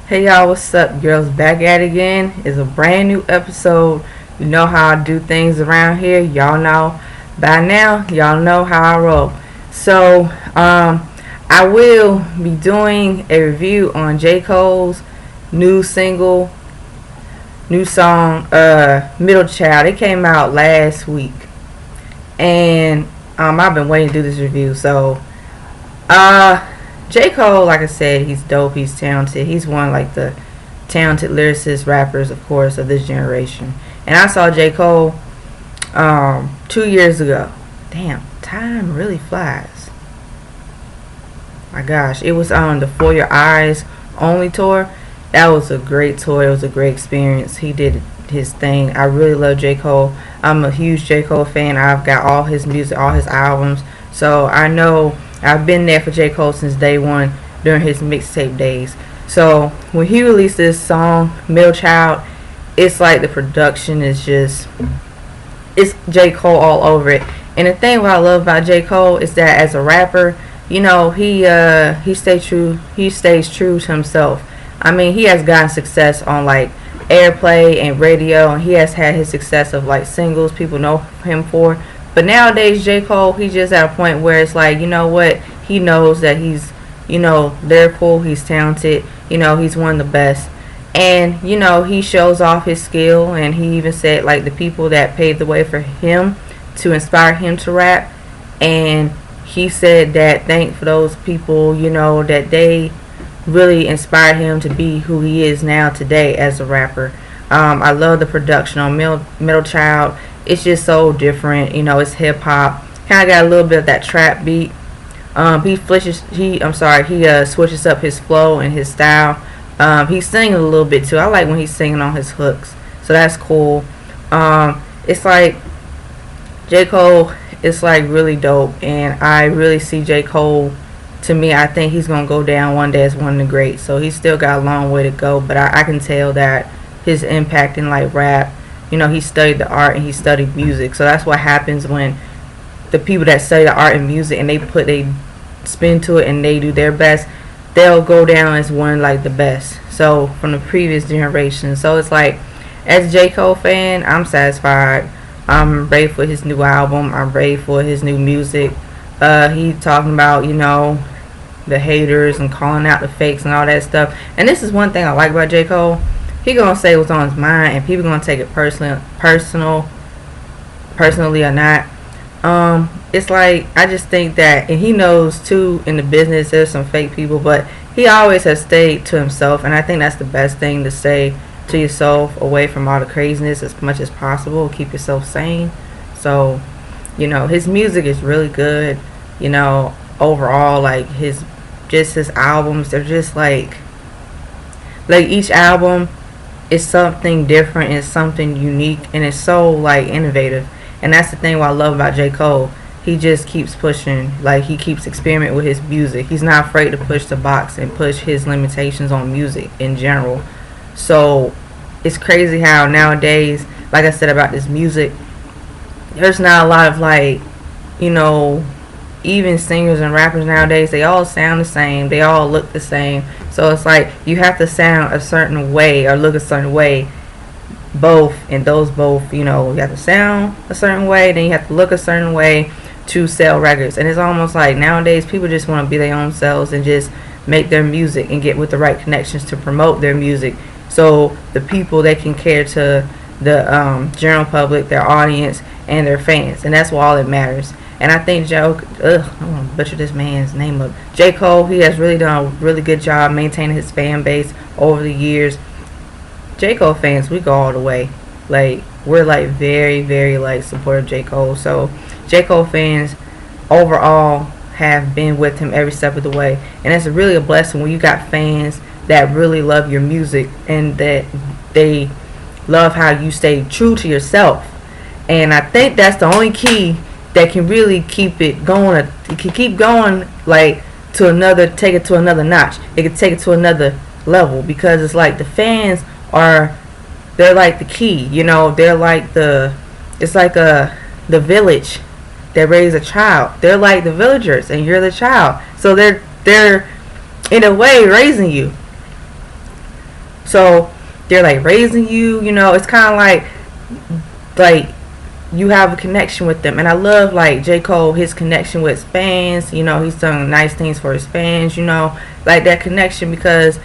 Hey y'all, what's up? Girls back at it again. It's a brand new episode. You know how I do things around here. Y'all know by now. Y'all know how I roll. So, I will be doing a review on J. Cole's new single, new song, Middle Child. It came out last week. And I've been waiting to do this review. So, uh J. Cole, like I said, he's dope, he's talented. He's one of like the talented lyricist rappers, of course, of this generation. And I saw J. Cole 2 years ago. Damn, time really flies. My gosh. It was on the For Your Eyes Only tour. That was a great tour. It was a great experience. He did his thing. I really love J. Cole. I'm a huge J. Cole fan. I've got all his music, all his albums. So I know I've been there for J. Cole since day one during his mixtape days. So when he released this song, Middle Child, it's like the production is just, it's J. Cole all over it. And the thing what I love about J. Cole is that as a rapper, you know, he stays true to himself. I mean, he has gotten success on like airplay and radio, and he has had his success of like singles people know him for. But nowadays, J. Cole, he's just at a point where it's like, you know what? He knows that he's, lyrical, he's talented, he's one of the best. And, he shows off his skill, and he even said, like, the people that paved the way for him to inspire him to rap. And he said that thank for those people, that they really inspired him to be who he is now today as a rapper. I love the production on Middle Child. It's just so different, it's hip hop. Kind of got a little bit of that trap beat. He switches up his flow and his style. He's singing a little bit too. I like when he's singing on his hooks, so that's cool. It's like J. Cole. It's like really dope, and I really see J. Cole. To me, I think he's gonna go down one day as one of the greats. So he's still got a long way to go, but I can tell that his impact in like rap. He studied the art and he studied music. So that's what happens when the people that study the art and music and they put a spin to it and they do their best, they'll go down as one like the best. So from the previous generation. So it's like, as a J. Cole fan, I'm satisfied. I'm ready for his new album. I'm ready for his new music. He talking about, the haters and calling out the fakes and all that stuff. And this is one thing I like about J. Cole. He gonna say what's on his mind, and people gonna take it personally or not. It's like, I just think that, and he knows too, in the business there's some fake people, but he always has stayed to himself, and I think that's the best thing to say to yourself, away from all the craziness as much as possible. Keep yourself sane. So, his music is really good. Overall, like his albums, they're just like each album is something different and something unique, and it's so like innovative. And that's the thing what I love about J. Cole. He just keeps pushing, like he keeps experimenting with his music. He's not afraid to push the box and push his limitations on music in general. So it's crazy how nowadays, like I said about this music, there's not a lot of like, even singers and rappers nowadays, they all sound the same, they all look the same. So it's like you have to sound a certain way or look a certain way, both, and those both, you have to sound a certain way, then you have to look a certain way to sell records. And it's almost like nowadays people just want to be their own selves and just make their music and get with the right connections to promote their music, so the people, they can care to the general public, their audience, and their fans. And that's what all that matters. And I think I'm gonna butcher this man's name up. J. Cole, he has really done a really good job maintaining his fan base over the years. J. Cole fans, we go all the way. Like, we're like very, very like supportive of J. Cole. So J. Cole fans overall have been with him every step of the way. And it's really a blessing when you got fans that really love your music and that they love how you stay true to yourself. And I think that's the only key that can really keep it going. It can keep going like to another, take it to another notch. It can take it to another level, because it's like the fans they're like the key. They're like it's like the village that raised a child. They're like the villagers, and you're the child. So they're in a way raising you. So they're like raising you, you know. It's kind of like you have a connection with them. And I love like J. Cole, his connection with his fans. You know, he's done nice things for his fans, you know, like that connection, because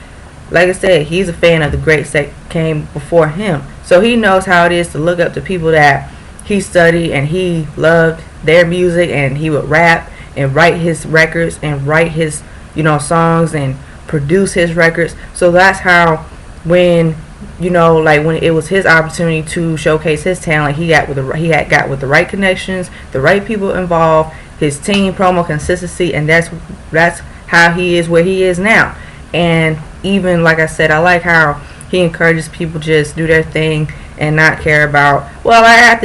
like I said, he's a fan of the greats that came before him. So he knows how it is to look up to people that he studied and he loved their music, and he would rap and write his records and write his, you know, songs and produce his records. So that's how, when, you know, like when it was his opportunity to showcase his talent, he got with the right connections, the right people involved, his team, promo, consistency, and that's how he is where he is now. And even like I said, I like how he encourages people just do their thing and not care about, well, I have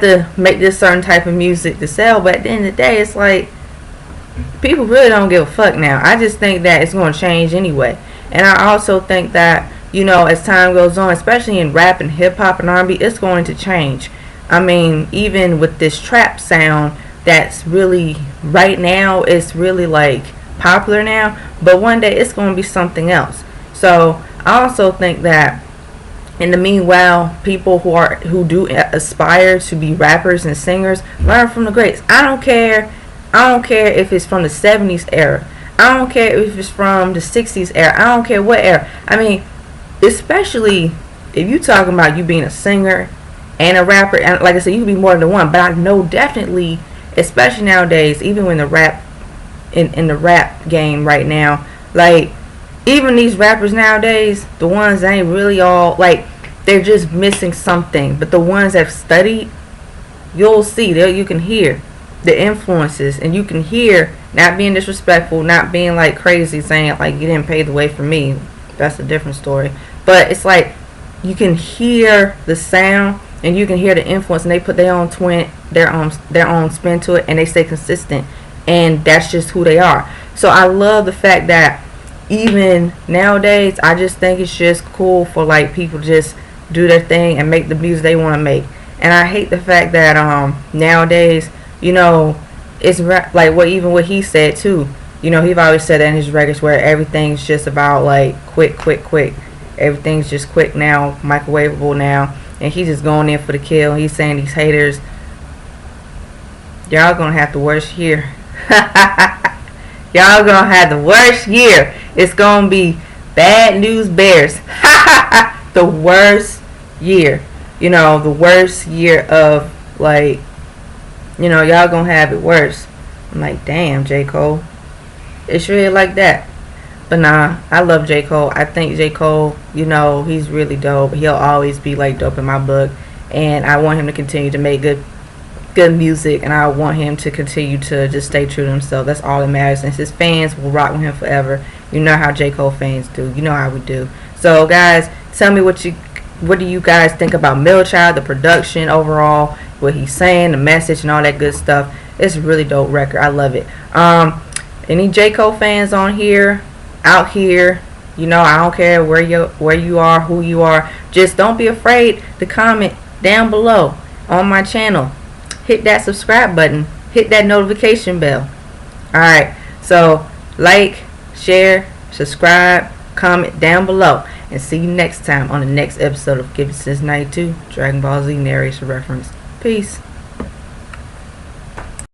to make this certain type of music to sell. But at the end of the day, it's like people really don't give a fuck now. I just think that it's going to change anyway. And I also think that, you know, as time goes on, especially in rap and hip hop and R&B, it's going to change. I mean, even with this trap sound that's really, right now, it's really like popular now, but one day it's going to be something else. So I also think that in the meanwhile, people who do aspire to be rappers and singers, learn from the greats. I don't care if it's from the 70s era. I don't care if it's from the 60s era. I don't care what era. I mean, especially if you talking about you being a singer and a rapper, and like I said, you can be more than one. But I know definitely, especially nowadays, even when the rap in the rap game right now, like even these rappers nowadays, the ones that ain't really all, like, they're just missing something. But the ones that have studied, you'll see, you can hear the influences, and you can hear, not being disrespectful, not being like crazy, saying like you didn't pave the way for me. That's a different story. But it's like you can hear the sound and you can hear the influence, and they put their own their own spin to it, and they stay consistent, and that's just who they are. So I love the fact that even nowadays, I just think it's just cool for like people to just do their thing and make the music they want to make. And I hate the fact that nowadays, you know, it's like what he said too. You know, he've always said that in his records, where everything's just about like quick. Everything's just quick now, microwavable now, and he's just going in for the kill. He's saying these haters, y'all gonna have the worst year. Y'all gonna have the worst year. It's gonna be bad news bears. The worst year. You know, the worst year of, like, you know, y'all gonna have it worse. I'm like, damn, J. Cole. It's really like that. But nah, I love J. Cole. I think J. Cole, you know, he's really dope. He'll always be like dope in my book. And I want him to continue to make good music, and I want him to continue to just stay true to himself. That's all that matters, and his fans will rock with him forever. You know how J. Cole fans do. You know how we do. So guys, tell me what do you guys think about Middle Child, the production overall, what he's saying, the message, and all that good stuff. It's a really dope record. I love it. Any J. Cole fans on here, out here, you know, I don't care where you are, who you are, just don't be afraid to comment down below on my channel. Hit that subscribe button. Hit that notification bell. Alright, so like, share, subscribe, comment down below. And see you next time on the next episode of Gibson's 92 Dragon Ball Z Narration Reference. Peace.